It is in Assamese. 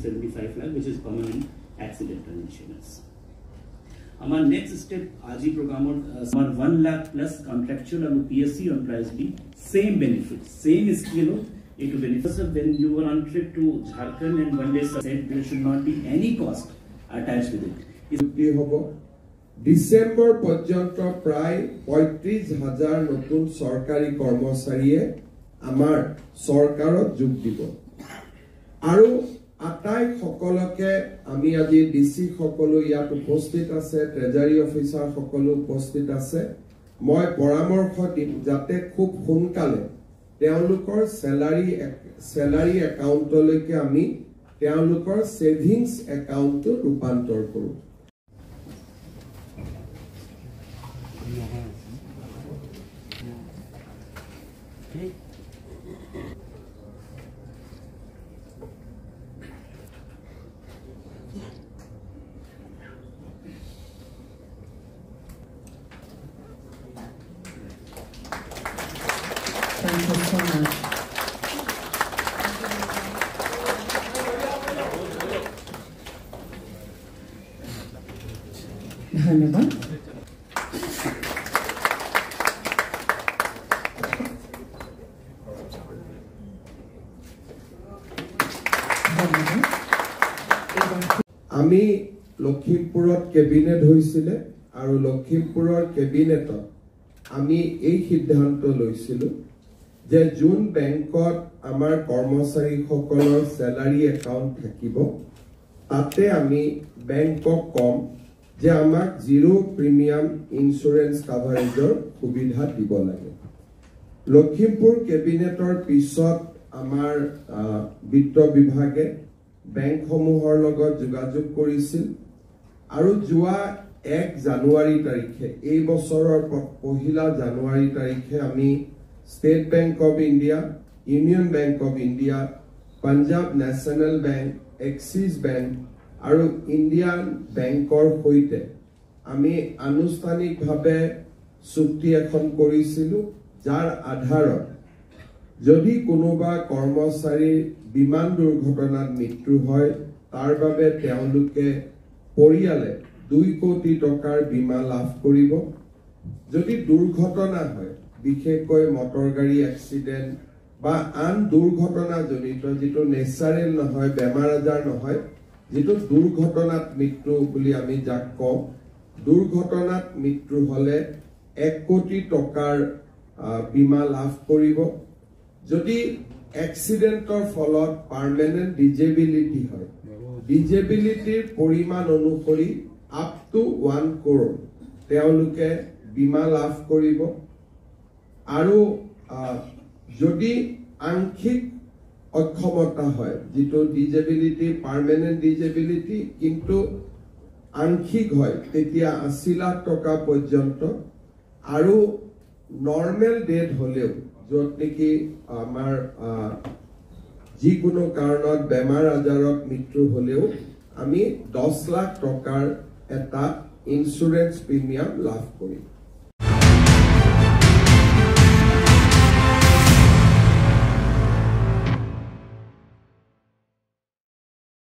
75 lakh, which is permanent accidental insurance. Our next step, RG program, our 1 lakh plus contractual and PSC employees be same benefits, same skill. It benefits when you were on trip to Jharkhand and one day said there should not be any cost attached with it. December পর্যন্ত প্রায় ৩৫,০০০ নতুন সরকারি কর্মচারীয়ে আমাৰ সৰকাৰত যোগ দিব আৰু আটাই সকলকে আমি আজি ডিসি সকলো ইয়াত উপস্থিত আছে ট্ৰেজাৰী অফিচাৰ সকলো উপস্থিত আছে মই পৰামৰ্শ দিম যাতে খুব সোনকালে তেওঁলোকৰ স্যালাৰি একাউণ্টলৈকে আমি তেওঁলোকৰ সেভিংস একাউণ্ট ৰূপান্তৰ কৰোঁ Thank you so much. ধন্যবাদ আমি লখিমপুৰত কেবিনেট হৈছিলে আৰু লখিমপুৰৰ কেবিনেটত আমি এই সিদ্ধান্ত লৈছিলো যে জুন বেংকত আমাৰ কৰ্মচাৰী সকলৰ স্যালাৰি একাউণ্ট থাকিব তাতে আমি বেংকক কম যে আমাক জিৰো প্ৰিমিয়াম ইন্সুৰেন্স কভাৰেজৰ সুবিধা দিব লাগে লখিমপুৰ কেবিনেটৰ পিছত আমাৰ বিত্ত বিভাগে বেংকসমূহৰ লগত যোগাযোগ কৰিছিল আৰু যোৱা 1 জানুৱাৰী তাৰিখে এই বছৰৰ 1 জানুৱাৰী তাৰিখে আমি state bank of India union bank of India Punjab national bank axis bank আৰু ইণ্ডিয়ান বেংকৰ সৈতে আমি আনুষ্ঠানিকভাৱে চুক্তি এখন কৰিছিলো যাৰ আধাৰত যদি কোনোবা কৰ্মচাৰী বিমান দুৰ্ঘটনাত মৃত্যু হয় তাৰ বাবে তেওঁলোকে পৰিয়ালে 2 কোটি টকাৰ বীমা লাভ কৰিব যদি দুৰ্ঘটনা হয় বিশেষকৈ মটৰ গাড়ী এক্সিডেন্ট বা আন দুৰ্ঘটনা জনিত যেটো নেচাৰেল নহয় বেমাৰ আজাৰ নহয় যেটো দুৰ্ঘটনাত মৃত্যু বুলি আমি যাক কওঁ দুৰ্ঘটনাত মৃত্যু হলে 1 কোটি টকাৰ বীমা লাভ কৰিব যদি এক্সিডেন্টৰ ফলত পাৰ্মানেন্ট ডিজেবিলিটি হয় ডিজেবিলিটিৰ পৰিমাণ অনুসৰি আপ টু 1 crore তেওঁলোকে বীমা লাভ কৰিব আৰু যদি আংশিক অক্ষমতা হয় যেটো ডিজেবিলিটি পাৰ্মানেন্ট ডিজেবিলিটি কিন্তু আংশিক হয় তেতিয়া 80 লাখ টকা পৰ্যন্ত আৰু নৰ্মেল ডেথ হলেও যত নেকি আমাৰ যিকোনো কাৰণত বেমাৰ আজাৰত মৃত্যু হলেও আমি 10 লাখ টকাৰ এটা ইন্সুৰেন্স প্ৰিমিয়াম লাভ কৰিম